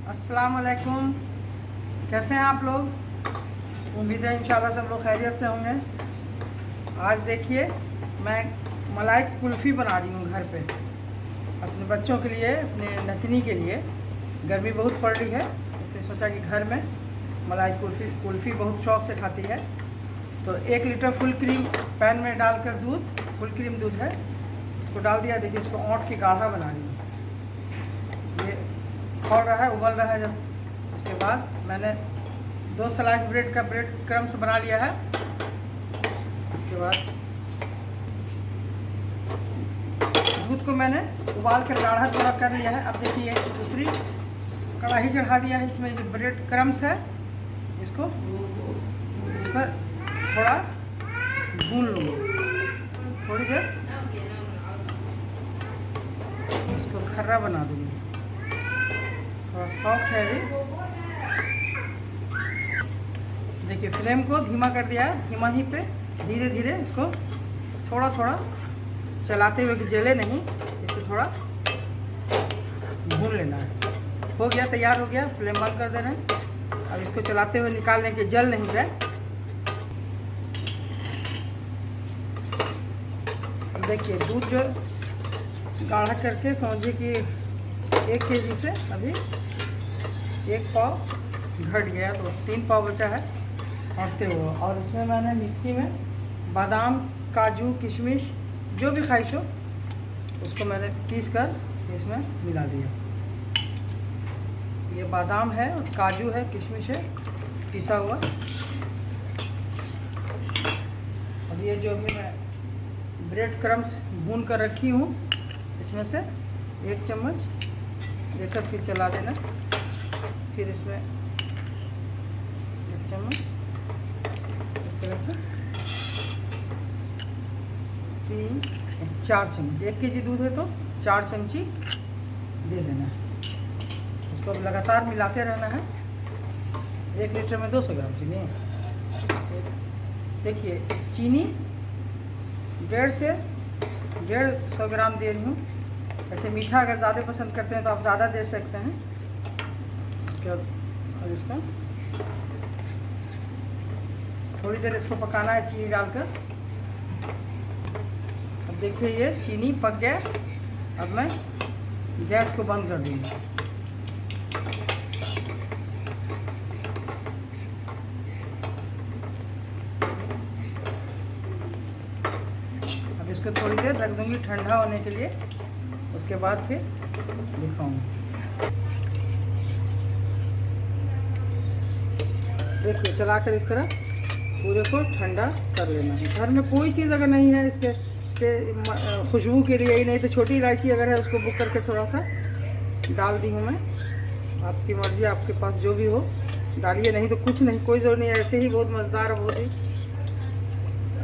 अस्सलाम वालेकुम। कैसे हैं आप लोग? उम्मीद है इंशाल्लाह सब लोग खैरियत से होंगे। आज देखिए मैं मलाई कुल्फ़ी बना रही हूँ घर पे अपने बच्चों के लिए, अपने नतनी के लिए। गर्मी बहुत पड़ रही है इसलिए सोचा कि घर में मलाई कुल्फ़ी बहुत शौक़ से खाती है। तो 1 लीटर फुल क्रीम पैन में डालकर दूध, फुल क्रीम दूध है, इसको डाल दिया। देखिए इसको औंठ के गाढ़ा बना रही हूँ। ये खौल रहा है, उबल रहा है। जब उसके बाद मैंने 2 स्लाइस ब्रेड क्रम्स बना लिया है। उसके बाद दूध को मैंने उबाल कर गाढ़ा थोड़ा कर लिया है। अब देखिए दूसरी कढ़ाई चढ़ा दिया है। इसमें जो ब्रेड क्रम्स है इसको इस पर थोड़ा भून लूँगी थोड़ी देर, इसको खर्रा बना दूँगी। थोड़ा सॉफ्ट है अभी। देखिए फ्लेम को धीमा कर दिया है, धीमा ही पे धीरे धीरे इसको थोड़ा थोड़ा चलाते हुए कि जले नहीं, इसको थोड़ा भून लेना है। हो गया, तैयार हो गया। फ्लेम बंद कर दे रहे हैं। अब इसको चलाते हुए निकाल लें कि जल नहीं जाए। देखिए दूध जो गाढ़ा करके समझिए कि 1 केजी से अभी 1 पाव घट गया, तो 3 पाव बचा है औंठते हुए। और इसमें मैंने मिक्सी में बादाम, काजू, किशमिश जो भी ख्वाहिश हो उसको मैंने पीस कर इसमें मिला दिया। ये बादाम है और काजू है, किशमिश है पिसा हुआ। अब ये जो भी मैं ब्रेड क्रम्स भून कर रखी हूँ इसमें से 1 चम्मच लेकर फिर चला देना। फिर इसमें 1 चम्मच इस तरह से 4 चम्मच। 1 केजी दूध है तो 4 चमची दे देना है। उसको अब लगातार मिलाते रहना है। 1 लीटर में 200 ग्राम चीनी है। देखिए चीनी 150 से 150 ग्राम दे रही हूँ। ऐसे मीठा अगर ज़्यादा पसंद करते हैं तो आप ज़्यादा दे सकते हैं। इसके बाद और इसका थोड़ी देर इसको पकाना है चीनी डालकर। अब देखिए ये चीनी पक गया। अब मैं गैस को बंद कर दूँगी। अब इसको थोड़ी देर रख दूँगी ठंडा होने के लिए। उसके बाद फिर दिखाऊँगी। देखिए चलाकर इस तरह पूरे को ठंडा कर लेना है। घर में कोई चीज़ अगर नहीं है इसके खुशबू के लिए ही, नहीं तो छोटी इलायची अगर है उसको बुक करके थोड़ा सा डाल दी हूँ मैं। आपकी मर्ज़ी, आपके पास जो भी हो डालिए, नहीं तो कुछ नहीं, कोई ज़रूरत नहीं है। ऐसे ही बहुत मज़ेदार, बहुत ही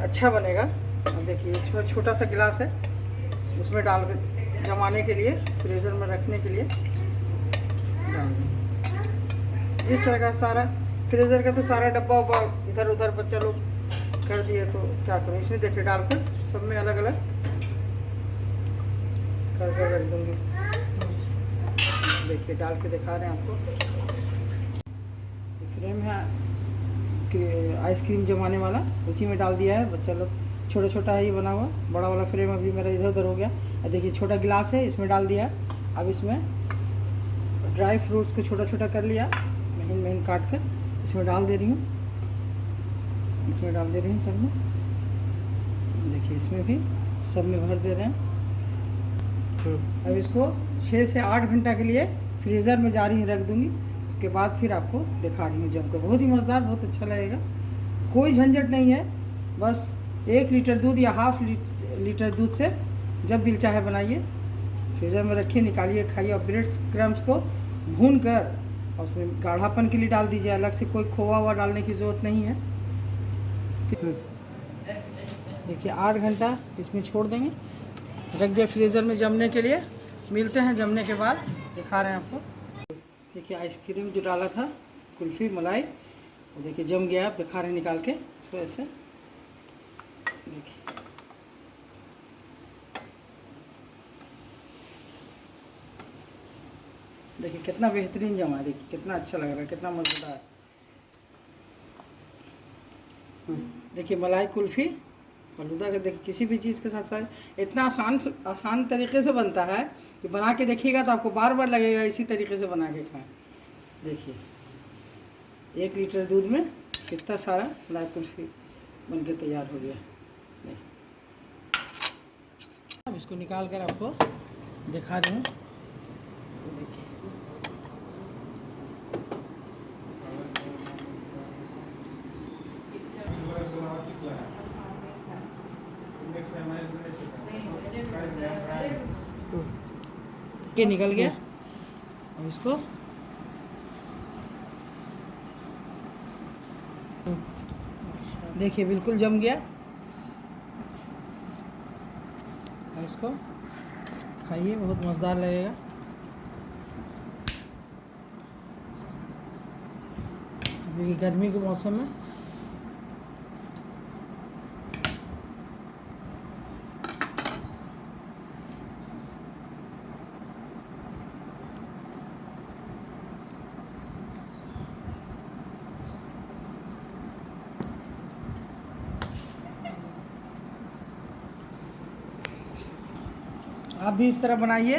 अच्छा बनेगा। अब देखिए छोटा सा गिलास है, उसमें डाल के जमाने के लिए, फ्रीज़र में रखने के लिए डाल दें। इस तरह का सारा फ्रीज़र का तो सारा डब्बा उब्बा इधर उधर बच्चा लोग कर दिए तो क्या करूँ। इसमें देखिए डालकर सब में अलग अलग करके रख दूँगी। देखिए डाल के दिखा रहे हैं आपको। फ्रेम है कि आइसक्रीम जमाने वाला, उसी में डाल दिया है। बच्चा लोग छोटा छोटा ही बना हुआ, बड़ा वाला फ्रेम अभी मेरा इधर उधर हो गया। और देखिए छोटा गिलास है, इसमें डाल दिया। अब इसमें ड्राई फ्रूट्स को छोटा छोटा कर लिया, महीन महीन काट कर इसमें डाल दे रही हूँ। इसमें डाल दे रही हूँ सब में। देखिए इसमें भी सब में भर दे रहे हैं। अब इसको 6 से 8 घंटा के लिए फ्रीज़र में जा रही रख दूँगी। उसके बाद फिर आपको दिखा रही हूँ जब को। बहुत ही मज़ेदार, बहुत अच्छा लगेगा। कोई झंझट नहीं है, बस 1 लीटर दूध या हाफ लीटर दूध से जब दिल चाहे बनाइए, फ्रीज़र में रखिए, निकालिए, खाइए। और ब्रेड क्रम्स को भून कर और उसमें गाढ़ापन के लिए डाल दीजिए। अलग से कोई खोआ हुआ डालने की ज़रूरत नहीं है। देखिए 8 घंटा इसमें छोड़ देंगे, रख दिया फ्रीज़र में जमने के लिए। मिलते हैं जमने के बाद, दिखा रहे हैं आपको। देखिए आइसक्रीम जो डाला था, कुल्फ़ी मलाई, वो देखिए जम गया। आप दिखा रहे हैं निकाल के इसको ऐसे। देखिए देखिए कितना बेहतरीन जमा है, देखिए कितना अच्छा लग रहा है, कितना मज़ेदार। देखिए मलाई कुल्फ़ी फालूदा का, देखिए किसी भी चीज़ के साथ साथ इतना आसान तरीके से बनता है कि बना के देखिएगा तो आपको बार बार लगेगा इसी तरीके से बना के खाएं। देखिए 1 लीटर दूध में कितना सारा मलाई कुल्फ़ी बन के तैयार हो गया। देखिए अब इसको निकाल कर आपको दिखा दूँ। देखिए ये निकल गया। अब इसको देखिए बिल्कुल जम गया। अब इसको खाइए, बहुत मज़ेदार लगेगा। अभी गर्मी के मौसम में आप भी इस तरह बनाइए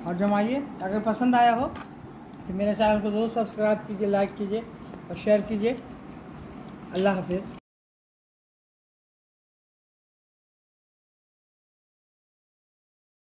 और जमाइए। अगर पसंद आया हो तो मेरे चैनल को ज़रूर सब्सक्राइब कीजिए, लाइक कीजिए और शेयर कीजिए। अल्लाह हाफिज़।